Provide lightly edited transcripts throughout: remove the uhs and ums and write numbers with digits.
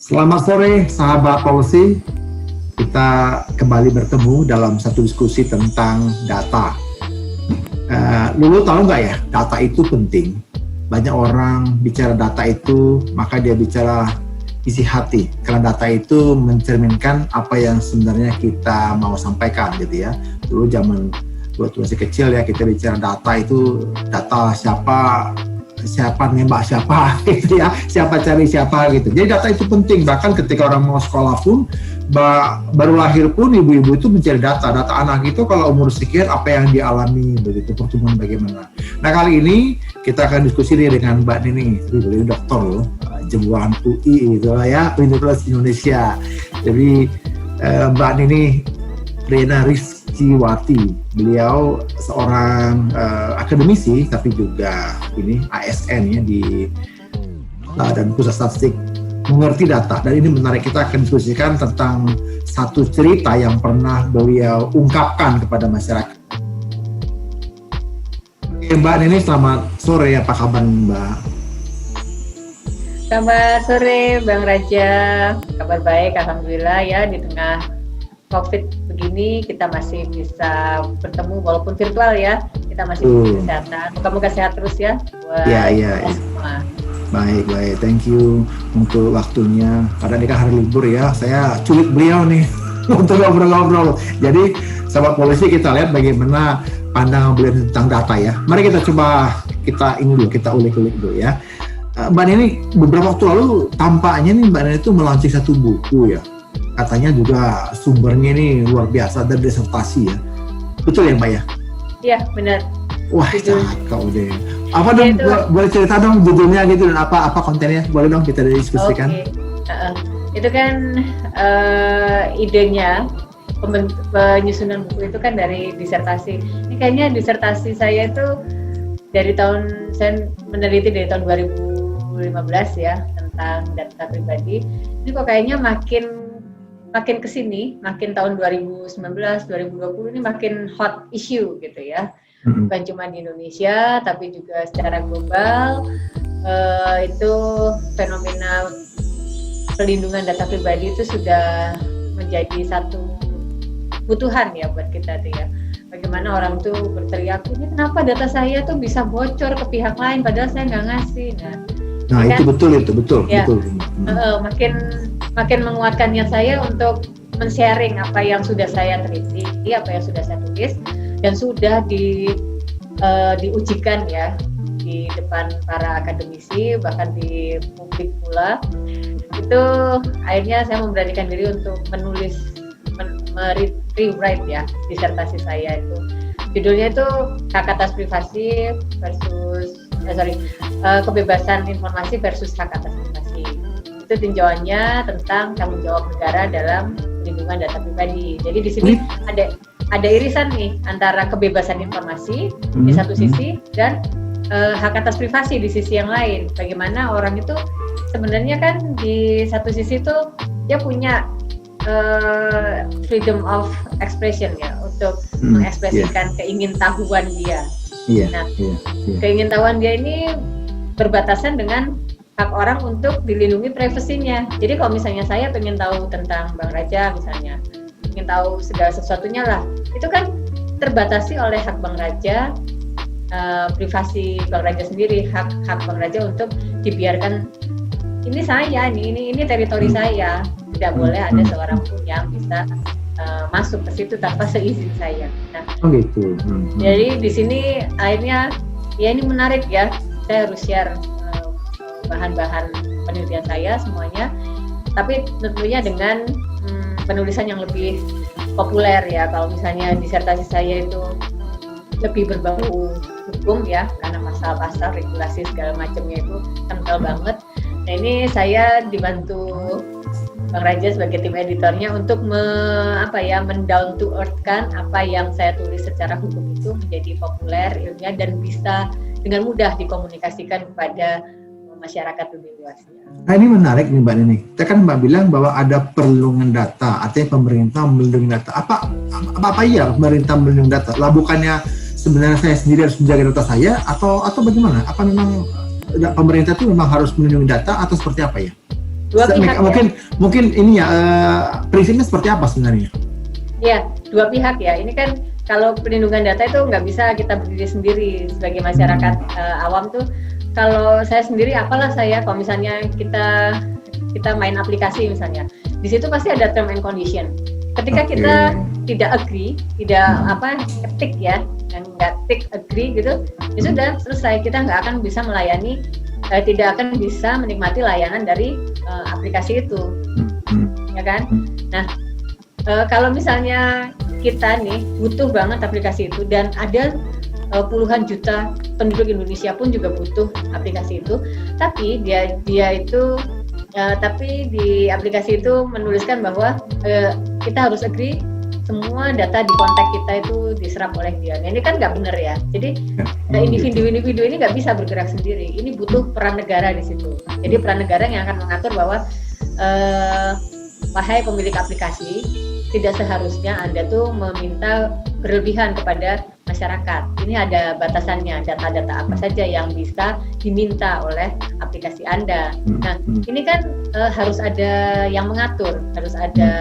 Selamat sore, sahabat policy. Kita kembali bertemu dalam satu diskusi tentang data. Lulu tahu nggak ya, data itu penting. Banyak orang bicara data itu, maka dia bicara isi hati. Karena data itu mencerminkan apa yang sebenarnya kita mau sampaikan gitu ya. Dulu zaman waktu masih kecil ya, kita bicara data itu, data siapa nembak siapa gitu ya, siapa cari siapa gitu. Jadi data itu penting, bahkan ketika orang mau sekolah pun, baru lahir pun ibu-ibu itu mencari data anak itu kalau umur sekian apa yang dialami begitu, pertumbuhan bagaimana. Nah kali ini kita akan diskusi dengan Mbak Nini, beliau dokter loh, jemputan UI gitu ya, Universitas Indonesia. Jadi Mbak Nini Rena Rizkiwati, beliau seorang akademisi tapi juga ini ASN ya di dan Pusat Statistik mengerti data, dan ini menarik. Kita akan diskusikan tentang satu cerita yang pernah beliau ungkapkan kepada masyarakat. Mbak Nini, selamat sore, apa kabar Mbak? Selamat sore Bang Raja, kabar baik alhamdulillah ya. Di tengah COVID begini kita masih bisa bertemu walaupun virtual ya, kita masih bisa kesehatan. Moga-moga sehat terus ya buat kita semua. Baik, thank you untuk waktunya. Karena ini kan hari libur ya, saya culik beliau nih untuk ngobrol-ngobrol. Jadi sahabat polisi, kita lihat bagaimana pandangan beliau tentang data ya. Mari kita coba kita ulik-ulik dulu ya. Mbak Nini, beberapa waktu lalu tampaknya nih Mbak Nini itu meluncurkan satu buku ya. Katanya juga sumbernya ini luar biasa, dan disertasi ya. Betul ya Mbak ya? Iya benar. Wah, cakep deh. Apa dong, boleh cerita dong judulnya gitu dan apa kontennya? Boleh dong kita diskusikan. Itu kan idenya penyusunan buku itu kan dari disertasi. Ini kayaknya disertasi saya itu saya meneliti dari tahun 2015 ya tentang data pribadi. Ini kok kayaknya makin kesini, makin tahun 2019, 2020 ini makin hot issue gitu ya. Bukan cuma di Indonesia, tapi juga secara global. Itu fenomena pelindungan data pribadi itu sudah menjadi satu kebutuhan ya buat kita tuh ya. Bagaimana orang tuh berteriak, ini kenapa data saya tuh bisa bocor ke pihak lain padahal saya nggak ngasih. Nah itu betul. Ya, makin menguatkannya saya untuk men-sharing apa yang sudah saya teliti, apa yang sudah saya tulis, dan sudah diujikan ya di depan para akademisi, bahkan di publik pula. Itu akhirnya saya memberanikan diri untuk rewrite ya disertasi saya itu. Judulnya itu hak atas privasi versus kebebasan informasi versus hak atas privasi. Itu tinjauannya tentang tanggung jawab negara dalam perlindungan data pribadi. Jadi di sini ada irisan nih antara kebebasan informasi di satu sisi dan hak atas privasi di sisi yang lain. Bagaimana orang itu sebenarnya kan di satu sisi itu dia punya freedom of expression ya untuk mengekspresikan keingintahuan dia. Keingintahuan dia ini berbatasan dengan hak orang untuk dilindungi privasinya. Jadi kalau misalnya saya pengen tahu tentang Bang Raja misalnya, ingin tahu segala sesuatunya lah, itu kan terbatasi oleh hak Bang Raja, privasi Bang Raja sendiri, hak Bang Raja untuk dibiarkan ini saya, ini teritori saya, tidak boleh ada seorang pun yang bisa masuk ke situ tanpa seizin saya. Nah, gitu. Jadi di sini akhirnya ya ini menarik ya, saya harus share bahan-bahan penelitian saya semuanya, tapi tentunya dengan penulisan yang lebih populer ya. Kalau misalnya disertasi saya itu lebih berbau hukum ya, karena pasal-pasal regulasi segala macamnya itu kental banget. Nah ini saya dibantu Bang Raja sebagai tim editornya untuk mendown to earth-kan apa yang saya tulis secara hukum itu menjadi populer, ilmiah, dan bisa dengan mudah dikomunikasikan kepada masyarakat lebih luas. Nah ini menarik nih Mbak Nini. Kita kan Mbak bilang bahwa ada perlindungan data, artinya pemerintah melindungi data. Apa iya pemerintah melindungi data? Lah bukannya sebenarnya saya sendiri harus menjaga data saya atau bagaimana? Apa memang pemerintah itu memang harus melindungi data atau seperti apa ya? Dua pihak mungkin ini ya prinsipnya seperti apa sebenarnya? Ya, dua pihak ya. Ini kan kalau perlindungan data itu nggak bisa kita berdiri sendiri sebagai masyarakat awam tuh. Kalau saya sendiri, apalah saya kalau misalnya kita main aplikasi misalnya, di situ pasti ada term and condition. Ketika kita tidak agree, tidak ketik ya, yang nggak tick agree gitu, ya sudah selesai. Kita nggak akan bisa melayani, tidak akan bisa menikmati layanan dari aplikasi itu, ya kan? Nah. Kalau misalnya kita nih butuh banget aplikasi itu dan ada puluhan juta penduduk Indonesia pun juga butuh aplikasi itu, tapi dia itu tapi di aplikasi itu menuliskan bahwa kita harus agree semua data di kontak kita itu diserap oleh dia. Nah, ini kan nggak benar ya. Jadi individu ini nggak bisa bergerak sendiri. Ini butuh peran negara di situ. Jadi peran negara yang akan mengatur bahwa wahai pemilik aplikasi, tidak seharusnya Anda tuh meminta berlebihan kepada masyarakat. Ini ada batasannya, data-data apa saja yang bisa diminta oleh aplikasi Anda. Nah, ini kan harus ada yang mengatur, harus ada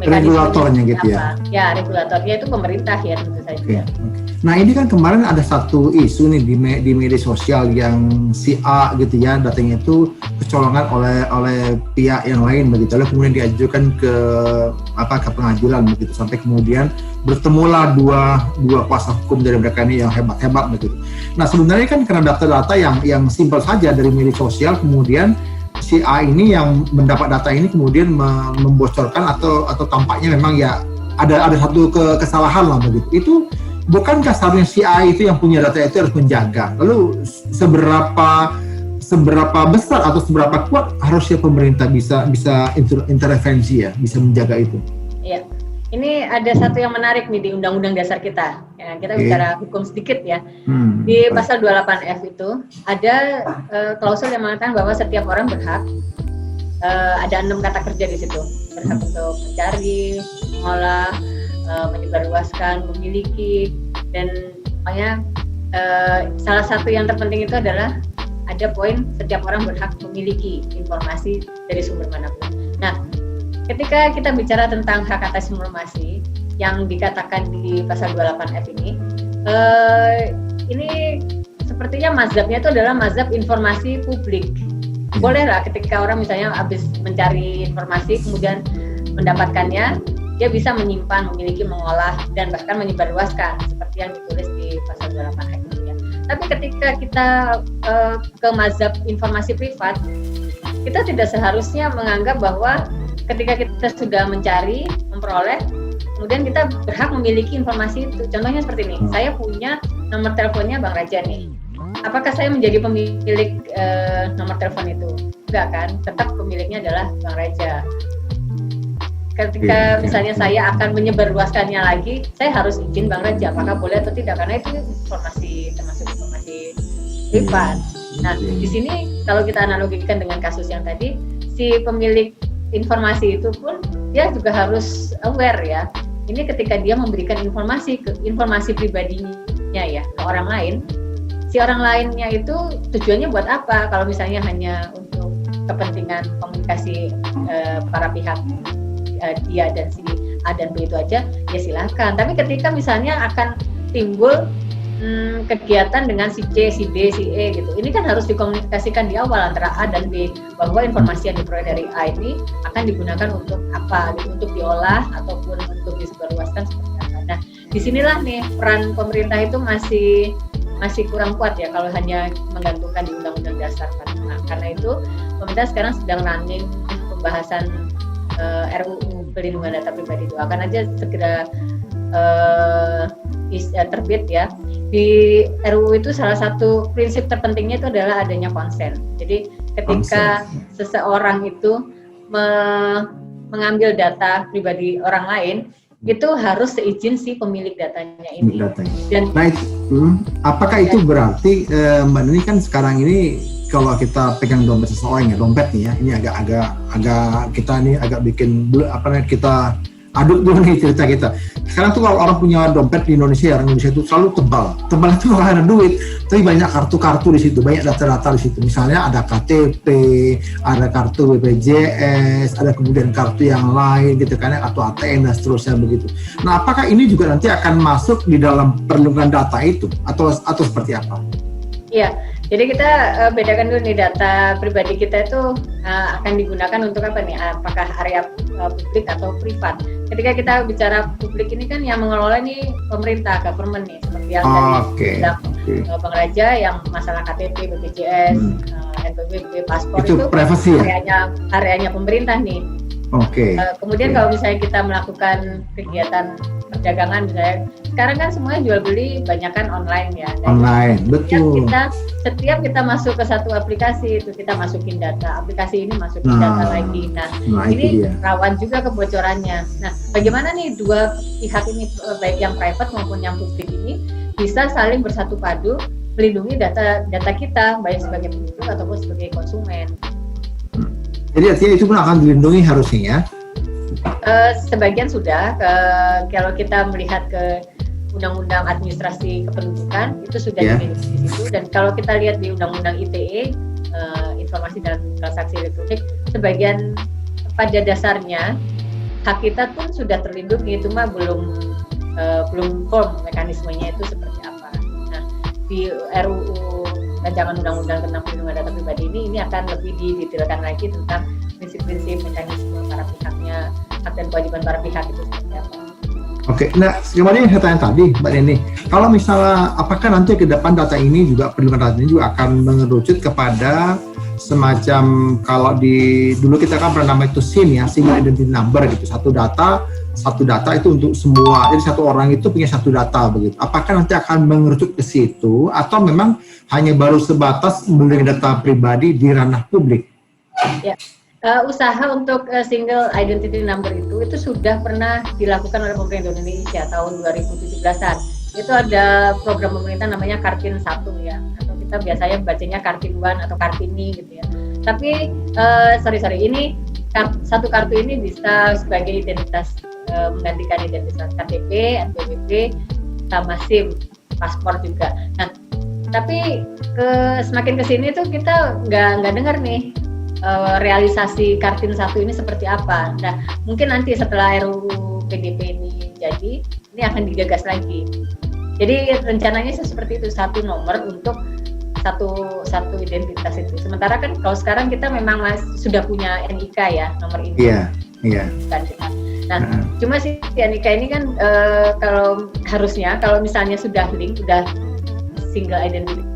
regulatornya gitu ya. Ya, regulatornya itu pemerintah ya tentu saja. Nah, ini kan kemarin ada satu isu nih di media sosial yang si A gitu ya, datanya itu kecolongan oleh pihak yang lain begitu, lalu kemudian diajukan ke pengadilan begitu, sampai kemudian bertemulah dua kuasa hukum dari mereka ini yang hebat-hebat begitu. Nah, sebenarnya kan karena data-data yang simpel saja dari media sosial, kemudian si A ini yang mendapat data ini kemudian membocorkan atau tampaknya memang ya ada satu kesalahan lah begitu. Itu bukankah seharusnya si A itu yang punya data itu harus menjaga? Lalu seberapa besar atau seberapa kuat harusnya pemerintah bisa intervensi ya, bisa menjaga itu? Iya. Ini ada satu yang menarik nih di Undang-Undang Dasar kita. Ya, kita bicara hukum sedikit ya. Di pasal 28F itu ada klausul yang mengatakan bahwa setiap orang berhak, ada 6 kata kerja di situ. Berhak untuk mencari, mengolah, menyebarluaskan, memiliki, dan makanya salah satu yang terpenting itu adalah ada poin setiap orang berhak memiliki informasi dari sumber manapun. Nah, ketika kita bicara tentang hak atas informasi yang dikatakan di pasal 28F ini sepertinya mazhabnya itu adalah mazhab informasi publik. Boleh lah ketika orang misalnya habis mencari informasi kemudian mendapatkannya, dia bisa menyimpan, memiliki, mengolah, dan bahkan menyebarluaskan seperti yang ditulis di pasal 28F itu ya. Tapi ketika kita ke mazhab informasi privat, kita tidak seharusnya menganggap bahwa ketika kita sudah mencari, memperoleh, kemudian kita berhak memiliki informasi itu. Contohnya seperti ini, saya punya nomor teleponnya Bang Raja nih. Apakah saya menjadi pemilik nomor telepon itu? Enggak kan, tetap pemiliknya adalah Bang Raja. Ketika misalnya saya akan menyebarluaskannya lagi, saya harus izin Bang Raja, apakah boleh atau tidak, karena itu informasi, termasuk informasi privat. Nah, di sini kalau kita analogikan dengan kasus yang tadi, si pemilik informasi itu pun dia juga harus aware ya. Ini ketika dia memberikan informasi pribadinya ya ke orang lain, si orang lainnya itu tujuannya buat apa? Kalau misalnya hanya untuk kepentingan komunikasi para pihak dia dan si A dan B itu aja, ya silakan. Tapi ketika misalnya akan timbul kegiatan dengan si C, si D, si E gitu. Ini kan harus dikomunikasikan di awal antara A dan B bahwa informasi yang diperoleh dari A ini akan digunakan untuk apa gitu, untuk diolah ataupun untuk disebarluaskan seperti apa. Nah, disinilah nih peran pemerintah itu masih kurang kuat ya kalau hanya menggantungkan di Undang-Undang Dasar. Nah, karena itu pemerintah sekarang sedang running pembahasan RUU Perlindungan Data Pribadi. Doakan aja segera terbit ya. Di RUU itu salah satu prinsip terpentingnya itu adalah adanya konsen. Jadi ketika seseorang itu mengambil data pribadi orang lain, itu harus seizin si pemilik datanya ini. Dan apakah itu berarti Mbak Nini kan sekarang ini kalau kita pegang dompet seseorang ya, dompet nih ya, ini agak kita nih agak bikin kita aduk dulu nih cerita kita. sekarang tuh kalau orang punya dompet di Indonesia, orang Indonesia itu selalu tebal itu bukan ada duit, tapi banyak kartu-kartu di situ, banyak data-data di situ. Misalnya ada KTP, ada kartu BPJS, ada kemudian kartu yang lain gitu kan, kartu ATM dan seterusnya begitu. Nah, apakah ini juga nanti akan masuk di dalam perlindungan data itu atau seperti apa? Iya, jadi kita bedakan dulu nih, data pribadi kita itu akan digunakan untuk apa nih? Apakah area publik atau privat? Ketika kita bicara publik ini kan yang mengelola nih pemerintah, government nih, seperti yang tadi bilang Bang Raja, yang masalah KTP, BPJS, NPWP, paspor itu privasi areanya pemerintah nih. Kemudian kalau misalnya kita melakukan kegiatan perdagangan, misalnya sekarang kan semuanya jual beli banyak kan online ya. Online, betul. Setiap kita masuk ke satu aplikasi itu kita masukin data, aplikasi ini masukin data lagi. Nah ini rawan juga kebocorannya. Nah, bagaimana nih dua pihak ini, baik yang private maupun yang publik ini, bisa saling bersatu padu melindungi data kita, baik sebagai penduduk ataupun sebagai konsumen. Jadi artinya itu pun akan dilindungi harusnya ya? Sebagian sudah. Kalau kita melihat ke Undang-Undang Administrasi Kependudukan itu sudah dimiliki di situ. Dan kalau kita lihat di Undang-Undang ITE, Informasi dan Transaksi Elektronik, sebagian pada dasarnya hak kita pun sudah terlindungi, cuma belum form mekanismenya itu seperti apa. Nah, di RUU Rancangan Undang-Undang tentang Perlindungan Data Pribadi ini akan lebih didetailkan lagi tentang prinsip-prinsip, mekanisme para pihaknya, hak dan kewajiban para pihak itu seperti apa. Nah kemarin yang saya tanya tadi Mbak Neni, kalau misalnya apakah nanti ke depan data ini juga, perlindungan data ini juga akan mengerucut kepada semacam, kalau dulu kita kan pernah nama itu SIN ya, Single Identity Number gitu, satu data itu untuk semua, jadi satu orang itu punya satu data begitu. Apakah nanti akan mengerucut ke situ atau memang hanya baru sebatas melindungi data pribadi di ranah publik? Ya. Usaha untuk single identity number itu sudah pernah dilakukan oleh pemerintah Indonesia tahun 2017-an. Itu ada program pemerintah namanya Kartin 1 ya, atau kita biasanya bacanya Kartin 1 atau Kartini gitu ya. Tapi ini satu kartu ini bisa sebagai identitas, menggantikan identitas KTP, NPWP, sama SIM, paspor juga. Nah, tapi semakin kesini tuh kita nggak dengar nih realisasi Kartin 1 ini seperti apa. Nah, mungkin nanti setelah RUU PDP ini jadi, ini akan digagas lagi. Jadi rencananya seperti itu, satu nomor untuk satu identitas itu. Sementara kan kalau sekarang kita memang sudah punya NIK ya, nomor ini. Iya. Nah, cuma sih NIK ini kan kalau harusnya kalau misalnya sudah link, sudah single identity,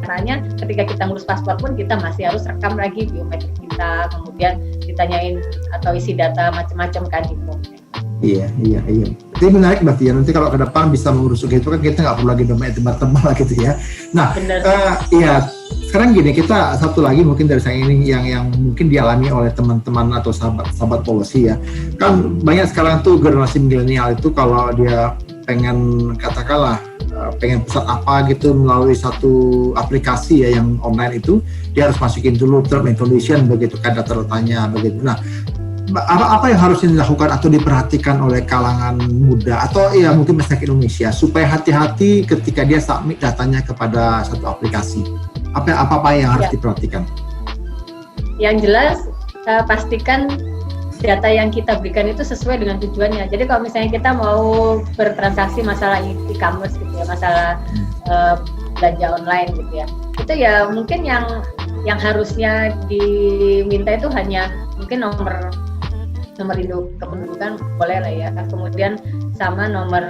caranya ketika kita ngurus paspor pun kita masih harus rekam lagi biometrik kita, kemudian ditanyain atau isi data macam-macam kan di form. Iya. Jadi menarik berarti ya, nanti kalau ke depan bisa mengurus gitu kan kita nggak perlu lagi domain tebal-tebal gitu ya. Nah, iya. Sekarang gini, kita satu lagi mungkin dari saya ini yang mungkin dialami oleh teman-teman atau sahabat policy ya. Kan banyak sekarang tuh generasi milenial itu kalau dia pengen katakanlah pengen pesan apa gitu melalui satu aplikasi ya yang online itu, dia harus masukin dulu term and condition begitu kan, data-datanya begitu. Nah, apa yang harusnya dilakukan atau diperhatikan oleh kalangan muda atau ya mungkin masyarakat Indonesia supaya hati-hati ketika dia submit datanya kepada satu aplikasi? Apa yang harus diperhatikan? Yang jelas pastikan data yang kita berikan itu sesuai dengan tujuannya. Jadi kalau misalnya kita mau bertransaksi masalah e-commerce gitu ya, masalah belanja online gitu ya, itu ya mungkin yang harusnya diminta itu hanya mungkin nomor induk kependudukan boleh lah ya, kemudian sama nomor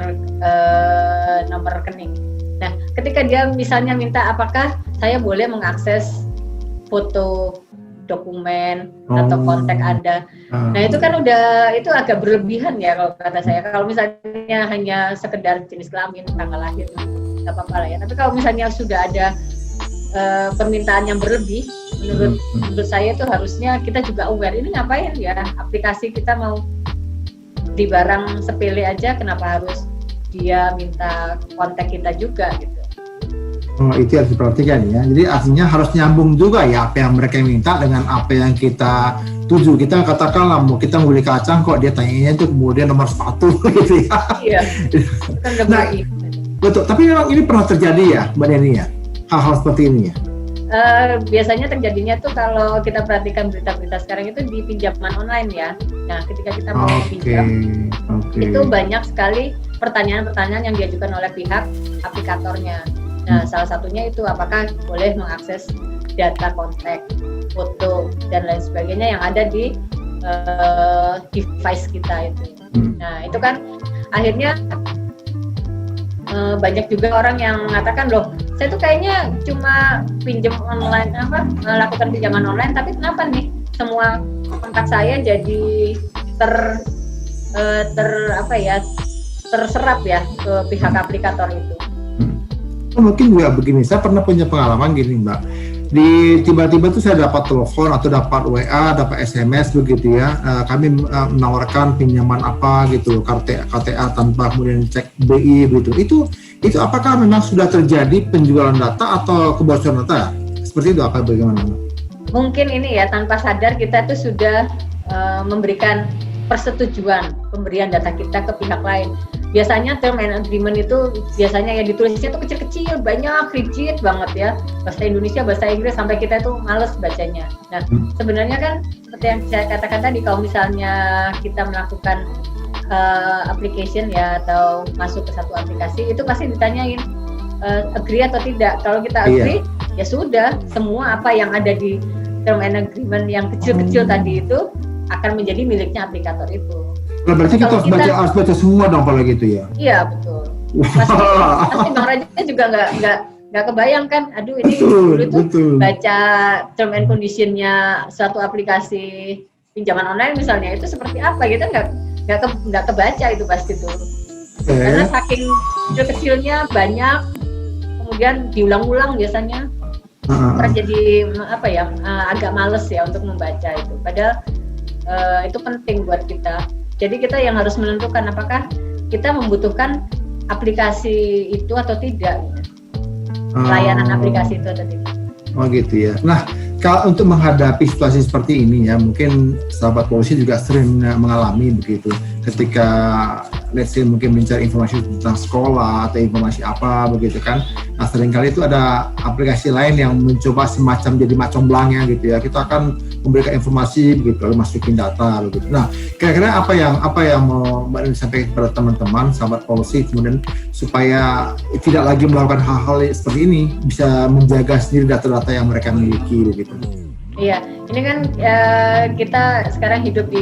rekening. Nah, ketika dia misalnya minta apakah saya boleh mengakses foto, dokumen atau kontak Anda. Nah, itu kan itu agak berlebihan ya kalau kata saya. Kalau misalnya hanya sekedar jenis kelamin, tanggal lahir, nggak apa-apa lah ya. Tapi kalau misalnya sudah ada permintaan yang berlebih, menurut saya itu harusnya kita juga aware. Ini ngapain ya? Aplikasi kita mau di barang sepele aja, kenapa harus dia minta kontak kita juga gitu. Oh, itu harus diperhatikan ya. Jadi artinya harus nyambung juga ya apa yang mereka minta dengan apa yang kita tuju. Kita katakanlah kita mau beli kacang kok dia tanyanya itu kemudian nomor sepatu gitu ya. Iya. Kan udah Nah, betul. Tapi memang ini pernah terjadi ya, Mbak Neni ya, hal-hal seperti ini ya. Biasanya terjadinya tuh kalau kita perhatikan berita-berita sekarang itu di pinjaman online ya. Nah, ketika kita mau pinjam, itu banyak sekali pertanyaan-pertanyaan yang diajukan oleh pihak aplikatornya. Nah, salah satunya itu apakah boleh mengakses data kontak, foto, dan lain sebagainya yang ada di device kita itu. Nah, itu kan akhirnya banyak juga orang yang mengatakan, loh, saya tuh kayaknya cuma pinjam online, melakukan pinjaman online, tapi kenapa nih semua kontak saya jadi terserap ya ke pihak aplikator itu. Mungkin juga begini, saya pernah punya pengalaman gini Mbak, tiba-tiba tuh saya dapat telepon atau dapat WA, dapat SMS begitu ya, kami menawarkan pinjaman apa gitu, KTA tanpa kemudian cek BI begitu. Itu apakah memang sudah terjadi penjualan data atau kebocoran data? Seperti itu apa bagaimana? Mungkin ini ya, tanpa sadar kita tuh sudah memberikan persetujuan pemberian data kita ke pihak lain. Biasanya term and agreement itu biasanya ya ditulisnya tuh kecil-kecil, banyak, rigid banget ya, bahasa Indonesia, bahasa Inggris, sampai kita itu males bacanya. Nah, sebenarnya kan seperti yang saya katakan tadi, kalau misalnya kita melakukan application ya atau masuk ke satu aplikasi, itu pasti ditanyain agree atau tidak. Kalau kita agree, ya sudah, semua apa yang ada di term and agreement yang kecil-kecil tadi itu akan menjadi miliknya aplikator itu. Nah, berarti kita harus baca semua dong kalau gitu ya? Iya, betul. Pasti Bang Raja juga nggak kebayang kan, aduh ini dulu tuh baca term and condition-nya suatu aplikasi pinjaman online misalnya, itu seperti apa gitu, nggak kebaca itu pasti tuh. Karena saking kecil-kecilnya banyak, kemudian diulang-ulang biasanya, terjadi agak males ya untuk membaca itu. Padahal itu penting buat kita. Jadi kita yang harus menentukan apakah kita membutuhkan aplikasi itu atau tidak, layanan aplikasi itu atau tidak. Oh gitu ya. Nah, kalau untuk menghadapi situasi seperti ini ya, mungkin sahabat polisi juga sering mengalami begitu. Ketika let's say mungkin mencari informasi tentang sekolah atau informasi apa begitu kan. Nah, seringkali itu ada aplikasi lain yang mencoba semacam jadi macomblangnya gitu ya. Kita akan memberikan informasi begitu, lalu masukin data begitu. Nah, kira-kira apa yang mau Mbak Neni sampaikan kepada teman-teman sahabat polisi kemudian supaya tidak lagi melakukan hal-hal seperti ini, bisa menjaga sendiri data-data yang mereka miliki begitu. Iya, ini kan kita sekarang hidup di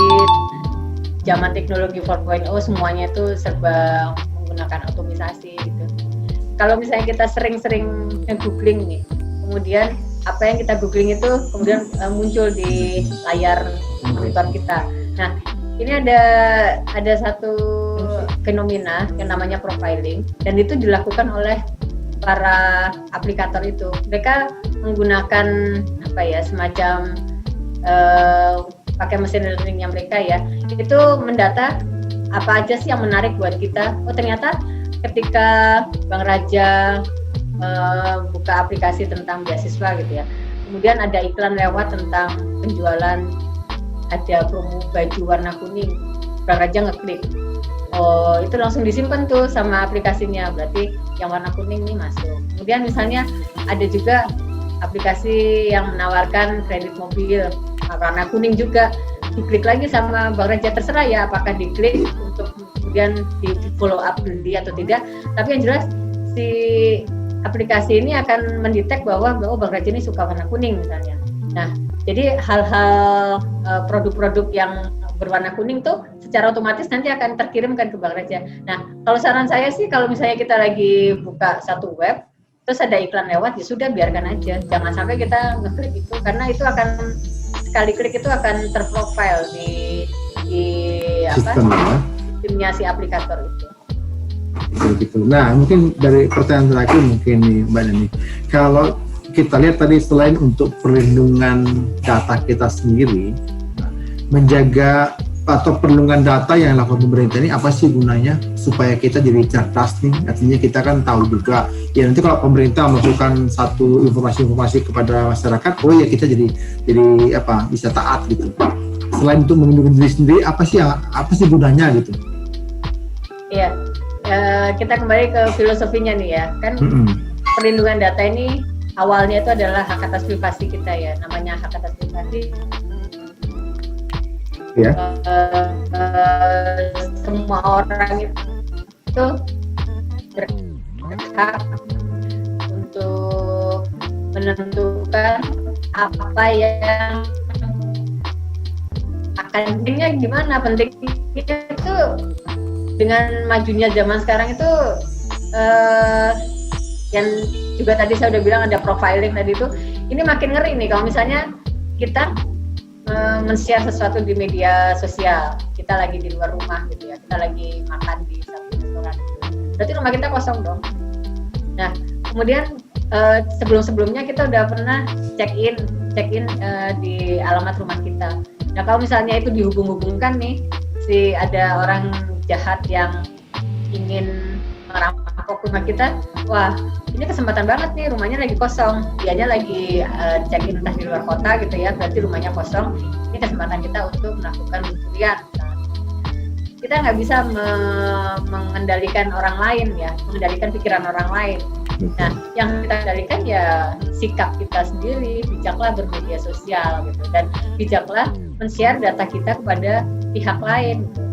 zaman teknologi 4.0, semuanya itu serba menggunakan otomisasi gitu. Kalau misalnya kita sering-sering nge-googling nih, kemudian apa yang kita googling itu kemudian muncul di layar monitor kita. Nah, ini ada satu fenomena yang namanya profiling, dan itu dilakukan oleh para aplikator itu. Mereka menggunakan semacam pakai mesin learningnya mereka ya, itu mendata apa aja sih yang menarik buat kita. Oh, ternyata ketika Bang Raja buka aplikasi tentang beasiswa gitu ya, kemudian ada iklan lewat tentang penjualan, ada promo baju warna kuning, Bang Raja ngeklik, oh itu langsung disimpan tuh sama aplikasinya, berarti yang warna kuning nih masuk. Kemudian misalnya ada juga aplikasi yang menawarkan kredit mobil warna kuning juga, diklik lagi sama Bang Raja, terserah ya apakah diklik untuk kemudian di follow up beli atau tidak, tapi yang jelas si aplikasi ini akan mendetek bahwa Bang Raja ini suka warna kuning misalnya. Nah, jadi hal-hal produk-produk yang berwarna kuning tuh secara otomatis nanti akan terkirimkan ke Bang Raja. Nah, kalau saran saya sih, kalau misalnya kita lagi buka satu web, terus ada iklan lewat, ya sudah biarkan aja. Jangan sampai kita ngeklik itu, karena itu akan sekali klik itu akan terprofile di sistemnya si aplikator itu. Gitu. Nah, mungkin dari pertanyaan terakhir mungkin nih Mbak Neni, kalau kita lihat tadi selain untuk perlindungan data kita sendiri, menjaga atau perlindungan data yang dilakukan pemerintah ini apa sih gunanya supaya kita jadi cerdas nih? Artinya kita kan tahu juga ya nanti kalau pemerintah melakukan satu informasi kepada masyarakat, oh ya kita jadi apa bisa taat gitu. Selain untuk melindungi diri sendiri, apa sih gunanya gitu? Iya, kita kembali ke filosofinya nih ya, kan perlindungan data ini awalnya itu adalah hak atas privasi kita ya, namanya hak atas privasi. Ya. Semua orang itu berhak untuk menentukan apa yang akan pentingnya gimana. Pentingnya itu dengan majunya zaman sekarang itu yang juga tadi saya udah bilang ada profiling tadi itu, ini makin ngeri nih kalau misalnya kita men-share sesuatu di media sosial, kita lagi di luar rumah gitu ya, kita lagi makan di satu restoran, berarti rumah kita kosong dong. Nah kemudian sebelumnya kita udah pernah check in di alamat rumah kita. Nah kalau misalnya itu dihubung-hubungkan nih, ada orang jahat yang ingin merampok rumah kita, wah ini kesempatan banget nih, rumahnya lagi kosong, dianya lagi check in entah di luar kota gitu ya, berarti rumahnya kosong, ini kesempatan kita untuk melakukan pencurian. Kita nggak bisa mengendalikan orang lain ya, mengendalikan pikiran orang lain. Nah yang kita kendalikan ya sikap kita sendiri, bijaklah bermedia sosial gitu, dan bijaklah men-share data kita kepada pihak lain gitu.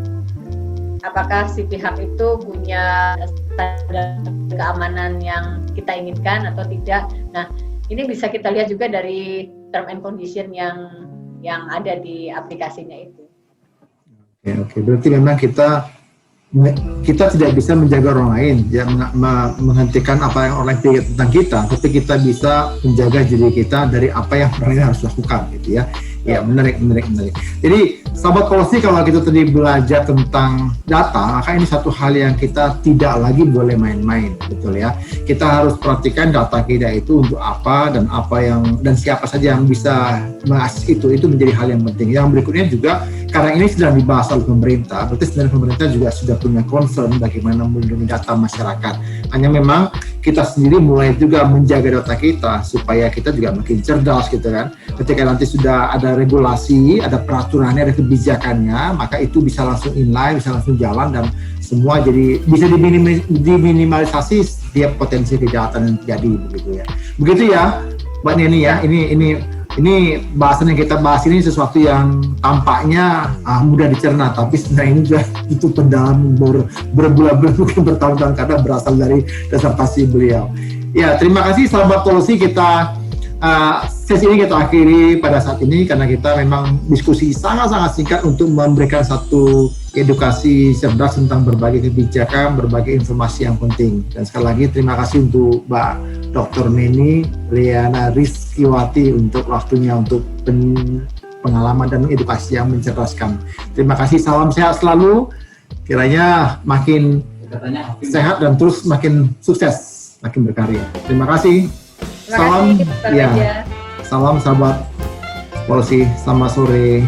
Apakah si pihak itu punya standar keamanan yang kita inginkan atau tidak. Nah, ini bisa kita lihat juga dari term and condition yang ada di aplikasinya itu. Oke. Berarti memang kita tidak bisa menjaga orang lain, ya, menghentikan apa yang orang lain pikir tentang kita, tapi kita bisa menjaga diri kita dari apa yang orang lain harus lakukan, gitu ya. Ya, menarik. Jadi, sahabat Polsi, kalau kita tadi belajar tentang data, maka ini satu hal yang kita tidak lagi boleh main-main, betul ya. Kita harus perhatikan data kita itu untuk apa dan siapa saja yang bisa mengakses itu menjadi hal yang penting. Yang berikutnya juga, karena ini sedang dibahas oleh pemerintah, berarti sebenarnya pemerintah juga sudah punya concern bagaimana melindungi data masyarakat. Hanya memang kita sendiri mulai juga menjaga data kita supaya kita juga makin cerdas gitu kan. Ketika nanti sudah ada regulasi, ada peraturannya, ada kebijakannya, maka itu bisa langsung inline, bisa langsung jalan, dan semua jadi bisa diminimalisasi setiap potensi kejahatan yang terjadi begitu ya. Begitu ya, Mbak Neni ya. Ini bahasan yang kita bahas ini sesuatu yang tampaknya mudah dicerna, tapi sebenarnya ini juga itu pendalam berbulan-bulan, mungkin bertahun-tahun, karena berasal dari disertasi beliau. Ya, terima kasih sahabat Polsi. Sesi ini kita akhiri pada saat ini karena kita memang diskusi sangat-sangat singkat untuk memberikan satu edukasi cerdas tentang berbagai kebijakan, berbagai informasi yang penting. Dan sekali lagi terima kasih untuk Mbak Dr. Neni Liana Rizkiwati untuk waktunya, untuk pengalaman dan edukasi yang mencerdaskan. Terima kasih, salam sehat selalu. Kiranya makin sehat dan terus makin sukses, makin berkarya. Terima kasih. Salam, ya. Salam sahabat Polsi, selamat sore.